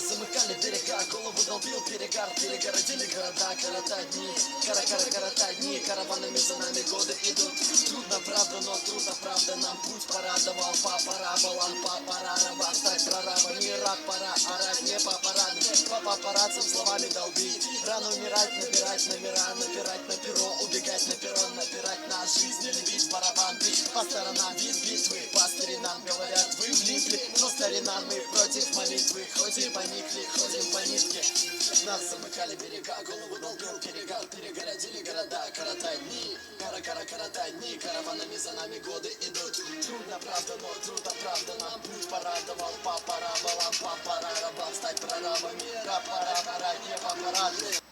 Нас замыкали берега, голову долбил перегар. Перегородили города, коротать дни. Коротать дни, караванами за нами годы идут. Трудно, правда, но трудно, правда. Нам путь порадовал, папа балан, пора раба. Стать прорабами, раб, пора орать, не по парадам. По папарацам словами долбить. Рано умирать, набирать номера, напирать на перо, убегать на перрон, напирать на жизнь, не любить барабан, бить по сторонам, вид битвы. Пастыри нам говорят, вы влипли, но старина мы против молитвы. Хоть и поникли, ходим по нитке. Нас замыкали берега, голову долбил перегар. Перегородили города, коротать дни. Коротать дни, караванами за нами годы идут. Трудно, правда, но трудно, правда. Нам путь порадовал, папа балан, папа раба. Стать прорабами, раб, пора, не папараты.